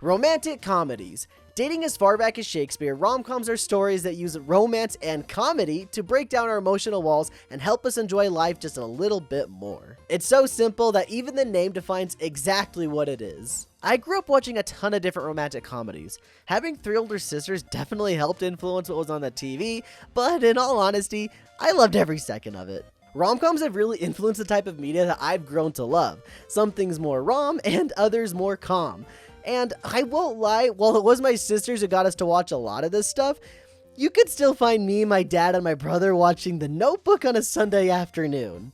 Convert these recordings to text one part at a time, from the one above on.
Romantic comedies. Dating as far back as Shakespeare, rom-coms are stories that use romance and comedy to break down our emotional walls and help us enjoy life just a little bit more. It's so simple that even the name defines exactly what it is. I grew up watching a ton of different romantic comedies. Having 3 older sisters definitely helped influence what was on the TV, but in all honesty, I loved every second of it. Rom-coms have really influenced the type of media that I've grown to love. Some things more rom and others more com. And I won't lie, while it was my sisters who got us to watch a lot of this stuff, you could still find me, my dad, and my brother watching The Notebook on a Sunday afternoon.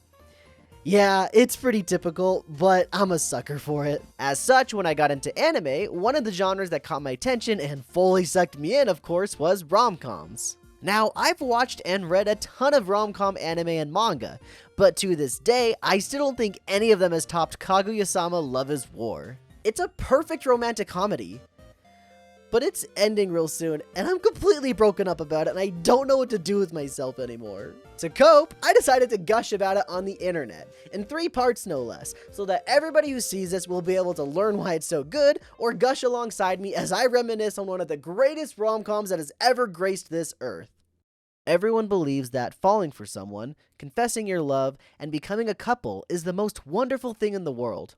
Yeah, it's pretty typical, but I'm a sucker for it. As such, when I got into anime, one of the genres that caught my attention and fully sucked me in, of course, was rom-coms. Now, I've watched and read a ton of rom-com anime and manga, but to this day, I still don't think any of them has topped Kaguya-Sama Love is War. It's a perfect romantic comedy, but it's ending real soon, and I'm completely broken up about it, and I don't know what to do with myself anymore. To cope, I decided to gush about it on the internet, in 3 parts no less, so that everybody who sees this will be able to learn why it's so good, or gush alongside me as I reminisce on one of the greatest rom-coms that has ever graced this earth. Everyone believes that falling for someone, confessing your love, and becoming a couple is the most wonderful thing in the world.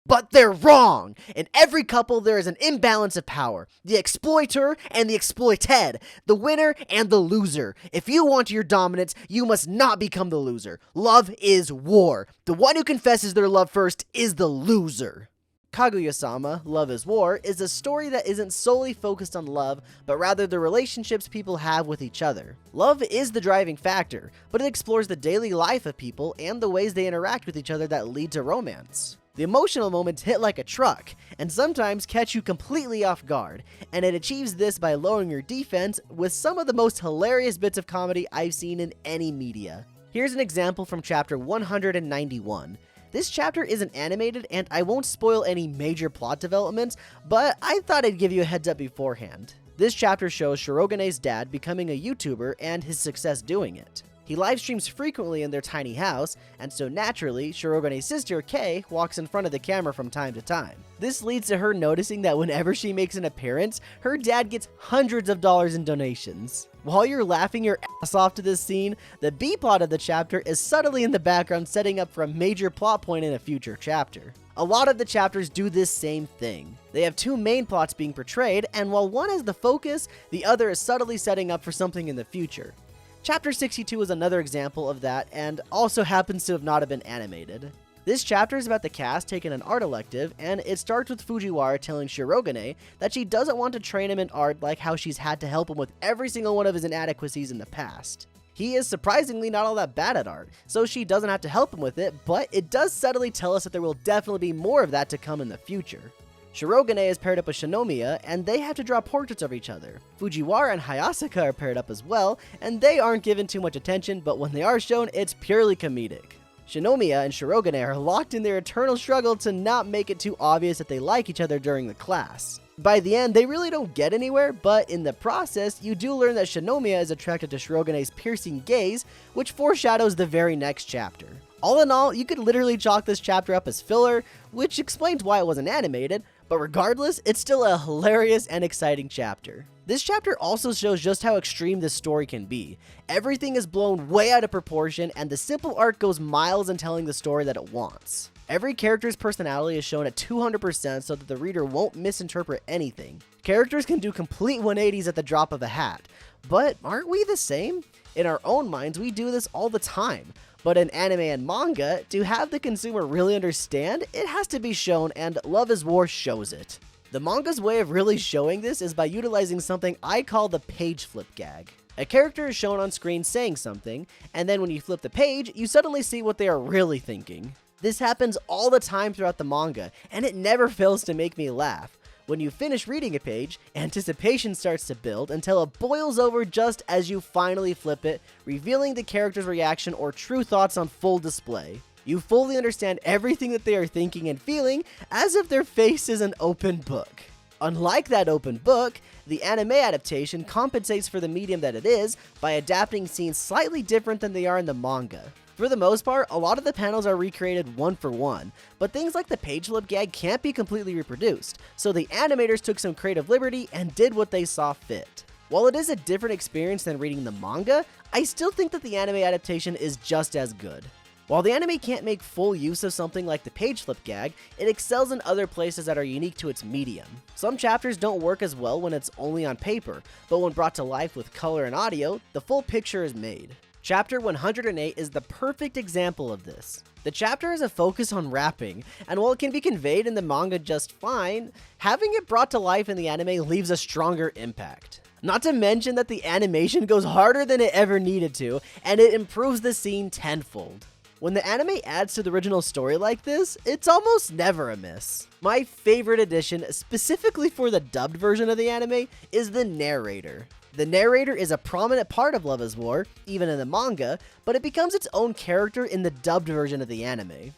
But they're wrong! In every couple, there is an imbalance of power. The exploiter and the exploited. The winner and the loser. If you want your dominance, you must not become the loser. Love is war. The one who confesses their love first is the loser. Kaguya-Sama, Love is War, is a story that isn't solely focused on love, but rather the relationships people have with each other. Love is the driving factor, but it explores the daily life of people and the ways they interact with each other that lead to romance. The emotional moments hit like a truck, and sometimes catch you completely off guard, and it achieves this by lowering your defense with some of the most hilarious bits of comedy I've seen in any media. Here's an example from chapter 191. This chapter isn't animated, and I won't spoil any major plot developments, but I thought I'd give you a heads up beforehand. This chapter shows Shirogane's dad becoming a YouTuber and his success doing it. He livestreams frequently in their tiny house, and so naturally, Shirogane's sister, Kei, walks in front of the camera from time to time. This leads to her noticing that whenever she makes an appearance, her dad gets hundreds of dollars in donations. While you're laughing your ass off to this scene, the B-plot of the chapter is subtly in the background setting up for a major plot point in a future chapter. A lot of the chapters do this same thing. They have 2 main plots being portrayed, and while one is the focus, the other is subtly setting up for something in the future. Chapter 62 is another example of that, and also happens to have not been animated. This chapter is about the cast taking an art elective, and it starts with Fujiwara telling Shirogane that she doesn't want to train him in art like how she's had to help him with every single one of his inadequacies in the past. He is surprisingly not all that bad at art, so she doesn't have to help him with it, but it does subtly tell us that there will definitely be more of that to come in the future. Shirogane is paired up with Shinomiya, and they have to draw portraits of each other. Fujiwara and Hayasaka are paired up as well, and they aren't given too much attention, but when they are shown, it's purely comedic. Shinomiya and Shirogane are locked in their eternal struggle to not make it too obvious that they like each other during the class. By the end, they really don't get anywhere, but in the process, you do learn that Shinomiya is attracted to Shirogane's piercing gaze, which foreshadows the very next chapter. All in all, you could literally chalk this chapter up as filler, which explains why it wasn't animated, but regardless, it's still a hilarious and exciting chapter. This chapter also shows just how extreme this story can be. Everything is blown way out of proportion, and the simple arc goes miles in telling the story that it wants. Every character's personality is shown at 200% so that the reader won't misinterpret anything. Characters can do complete 180s at the drop of a hat, but aren't we the same? In our own minds, we do this all the time. But in anime and manga, to have the consumer really understand, it has to be shown, and Love is War shows it. The manga's way of really showing this is by utilizing something I call the page flip gag. A character is shown on screen saying something, and then when you flip the page, you suddenly see what they are really thinking. This happens all the time throughout the manga, and it never fails to make me laugh. When you finish reading a page, anticipation starts to build until it boils over just as you finally flip it, revealing the character's reaction or true thoughts on full display. You fully understand everything that they are thinking and feeling as if their face is an open book. Unlike that open book, the anime adaptation compensates for the medium that it is by adapting scenes slightly different than they are in the manga. For the most part, a lot of the panels are recreated one for one, but things like the page flip gag can't be completely reproduced, so the animators took some creative liberty and did what they saw fit. While it is a different experience than reading the manga, I still think that the anime adaptation is just as good. While the anime can't make full use of something like the page flip gag, it excels in other places that are unique to its medium. Some chapters don't work as well when it's only on paper, but when brought to life with color and audio, the full picture is made. Chapter 108 is the perfect example of this. The chapter has a focus on rapping, and while it can be conveyed in the manga just fine, having it brought to life in the anime leaves a stronger impact. Not to mention that the animation goes harder than it ever needed to, and it improves the scene tenfold. When the anime adds to the original story like this, it's almost never a miss. My favorite addition, specifically for the dubbed version of the anime, is the narrator. The narrator is a prominent part of Love is War, even in the manga, but it becomes its own character in the dubbed version of the anime.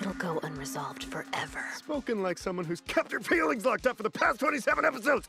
It'll go unresolved forever. Spoken like someone who's kept her feelings locked up for the past 27 episodes.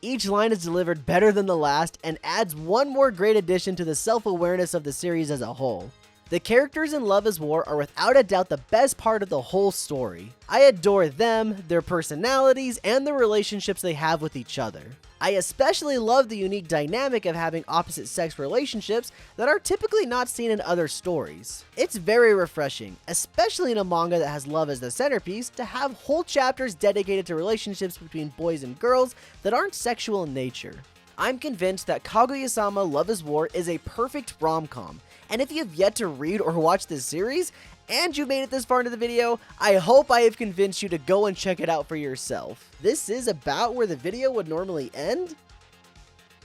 Each line is delivered better than the last and adds one more great addition to the self-awareness of the series as a whole. The characters in Love is War are without a doubt the best part of the whole story. I adore them, their personalities, and the relationships they have with each other. I especially love the unique dynamic of having opposite sex relationships that are typically not seen in other stories. It's very refreshing, especially in a manga that has love as the centerpiece, to have whole chapters dedicated to relationships between boys and girls that aren't sexual in nature. I'm convinced that Kaguya-Sama Love is War is a perfect rom-com, and if you have yet to read or watch this series, and you made it this far into the video, I hope I have convinced you to go and check it out for yourself. This is about where the video would normally end,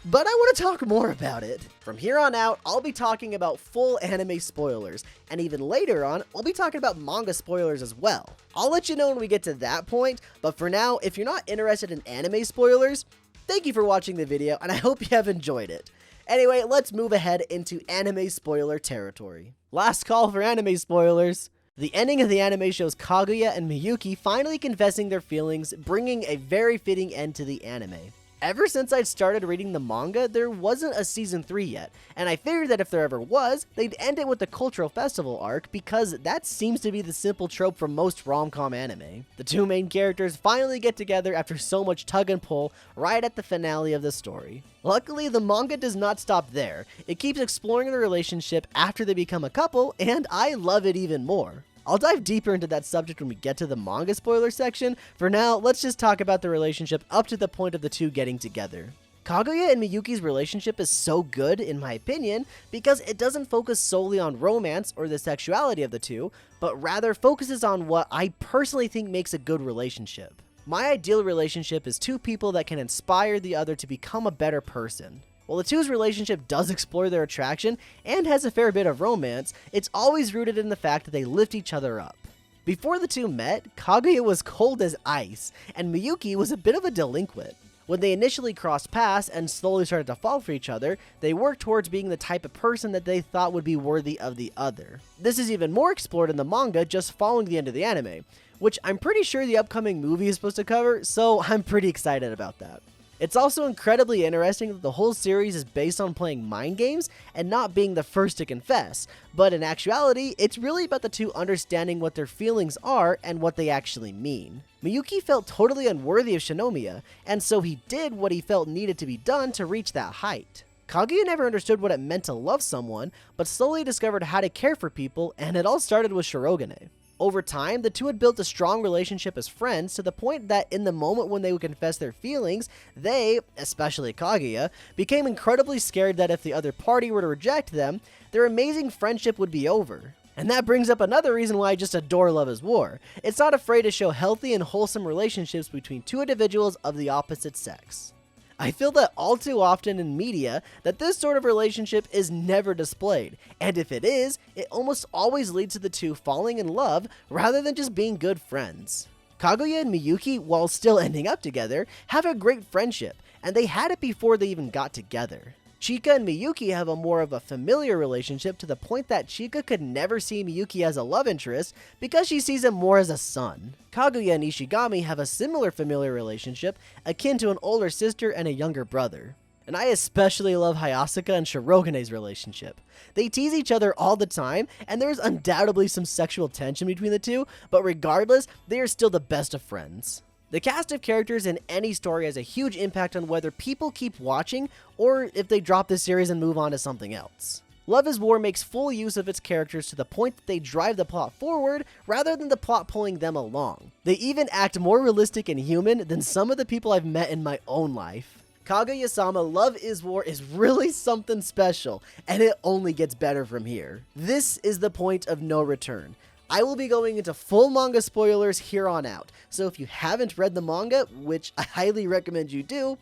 but I want to talk more about it. From here on out, I'll be talking about full anime spoilers, and even later on, I'll be talking about manga spoilers as well. I'll let you know when we get to that point, but for now, if you're not interested in anime spoilers, thank you for watching the video, and I hope you have enjoyed it. Anyway, let's move ahead into anime spoiler territory. Last call for anime spoilers. The ending of the anime shows Kaguya and Miyuki finally confessing their feelings, bringing a very fitting end to the anime. Ever since I'd started reading the manga, there wasn't a season 3 yet, and I figured that if there ever was, they'd end it with the cultural festival arc because that seems to be the simple trope for most rom-com anime. The two main characters finally get together after so much tug and pull right at the finale of the story. Luckily, the manga does not stop there. It keeps exploring the relationship after they become a couple, and I love it even more. I'll dive deeper into that subject when we get to the manga spoiler section. For now, let's just talk about the relationship up to the point of the two getting together. Kaguya and Miyuki's relationship is so good, in my opinion, because it doesn't focus solely on romance or the sexuality of the two, but rather focuses on what I personally think makes a good relationship. My ideal relationship is two people that can inspire the other to become a better person. While the two's relationship does explore their attraction and has a fair bit of romance, it's always rooted in the fact that they lift each other up. Before the two met, Kaguya was cold as ice, and Miyuki was a bit of a delinquent. When they initially crossed paths and slowly started to fall for each other, they worked towards being the type of person that they thought would be worthy of the other. This is even more explored in the manga just following the end of the anime, which I'm pretty sure the upcoming movie is supposed to cover, so I'm pretty excited about that. It's also incredibly interesting that the whole series is based on playing mind games and not being the first to confess, but in actuality, it's really about the two understanding what their feelings are and what they actually mean. Miyuki felt totally unworthy of Shinomiya, and so he did what he felt needed to be done to reach that height. Kaguya never understood what it meant to love someone, but slowly discovered how to care for people, and it all started with Shirogane. Over time, the two had built a strong relationship as friends to the point that in the moment when they would confess their feelings, they, especially Kaguya, became incredibly scared that if the other party were to reject them, their amazing friendship would be over. And that brings up another reason why I just adore Love is War. It's not afraid to show healthy and wholesome relationships between two individuals of the opposite sex. I feel that all too often in media that this sort of relationship is never displayed, and if it is, it almost always leads to the two falling in love rather than just being good friends. Kaguya and Miyuki, while still ending up together, have a great friendship, and they had it before they even got together. Chika and Miyuki have a more of a familiar relationship to the point that Chika could never see Miyuki as a love interest because she sees him more as a son. Kaguya and Ishigami have a similar familiar relationship, akin to an older sister and a younger brother. And I especially love Hayasaka and Shirogane's relationship. They tease each other all the time, and there's undoubtedly some sexual tension between the two, but regardless, they are still the best of friends. The cast of characters in any story has a huge impact on whether people keep watching or if they drop the series and move on to something else. Love is War makes full use of its characters to the point that they drive the plot forward rather than the plot pulling them along. They even act more realistic and human than some of the people I've met in my own life. Kaguya-Sama Love is War is really something special, and it only gets better from here. This is the point of no return. I will be going into full manga spoilers here on out, so if you haven't read the manga, which I highly recommend you do,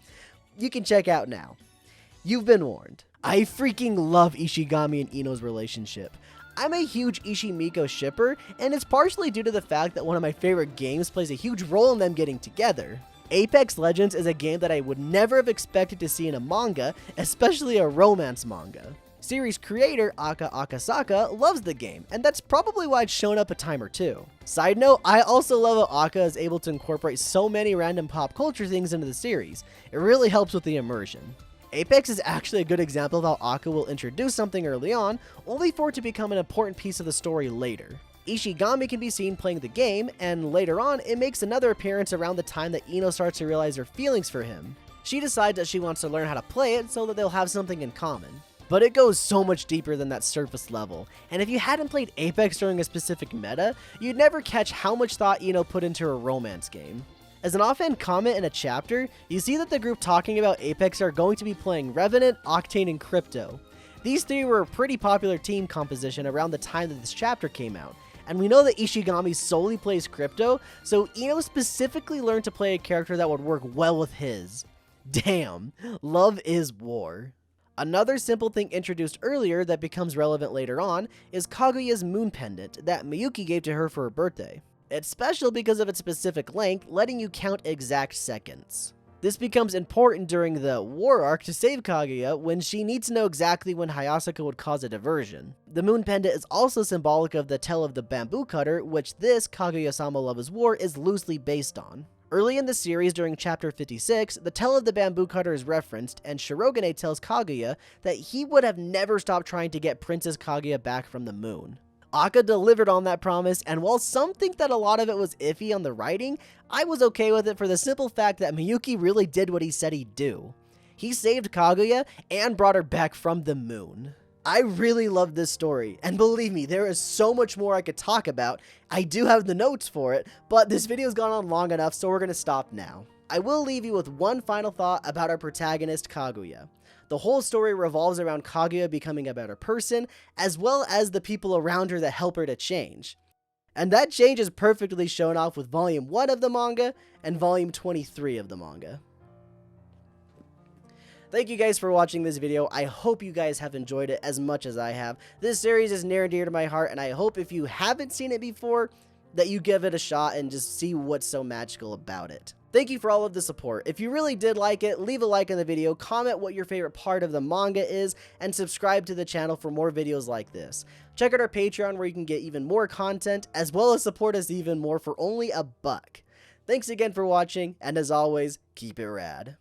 you can check out now. You've been warned. I freaking love Ishigami and Ino's relationship. I'm a huge Ishimiko shipper, and it's partially due to the fact that one of my favorite games plays a huge role in them getting together. Apex Legends is a game that I would never have expected to see in a manga, especially a romance manga. Series creator Aka Akasaka loves the game, and that's probably why it's shown up a time or two. Side note, I also love how Aka is able to incorporate so many random pop culture things into the series. It really helps with the immersion. Apex is actually a good example of how Aka will introduce something early on, only for it to become an important piece of the story later. Ishigami can be seen playing the game, and later on, it makes another appearance around the time that Ino starts to realize her feelings for him. She decides that she wants to learn how to play it so that they'll have something in common. But it goes so much deeper than that surface level, and if you hadn't played Apex during a specific meta, you'd never catch how much thought Ino put into her romance game. As an offhand comment in a chapter, you see that the group talking about Apex are going to be playing Revenant, Octane, and Crypto. These three were a pretty popular team composition around the time that this chapter came out, and we know that Ishigami solely plays Crypto, so Ino specifically learned to play a character that would work well with his. Damn, Love is War. Another simple thing introduced earlier that becomes relevant later on is Kaguya's moon pendant that Miyuki gave to her for her birthday. It's special because of its specific length, letting you count exact seconds. This becomes important during the war arc to save Kaguya when she needs to know exactly when Hayasaka would cause a diversion. The moon pendant is also symbolic of the tale of the bamboo cutter, which this Kaguya-Sama Love is War is loosely based on. Early in the series, during chapter 56, the tale of the bamboo cutter is referenced, and Shirogane tells Kaguya that he would have never stopped trying to get Princess Kaguya back from the moon. Aka delivered on that promise, and while some think that a lot of it was iffy on the writing, I was okay with it for the simple fact that Miyuki really did what he said he'd do. He saved Kaguya and brought her back from the moon. I really love this story, and believe me, there is so much more I could talk about. I do have the notes for it, but this video's gone on long enough, so we're gonna stop now. I will leave you with one final thought about our protagonist, Kaguya. The whole story revolves around Kaguya becoming a better person, as well as the people around her that help her to change. And that change is perfectly shown off with Volume 1 of the manga and Volume 23 of the manga. Thank you guys for watching this video. I hope you guys have enjoyed it as much as I have. This series is near and dear to my heart, and I hope if you haven't seen it before, that you give it a shot and just see what's so magical about it. Thank you for all of the support. If you really did like it, leave a like on the video, comment what your favorite part of the manga is, and subscribe to the channel for more videos like this. Check out our Patreon where you can get even more content, as well as support us even more for only $1. Thanks again for watching, and as always, keep it rad.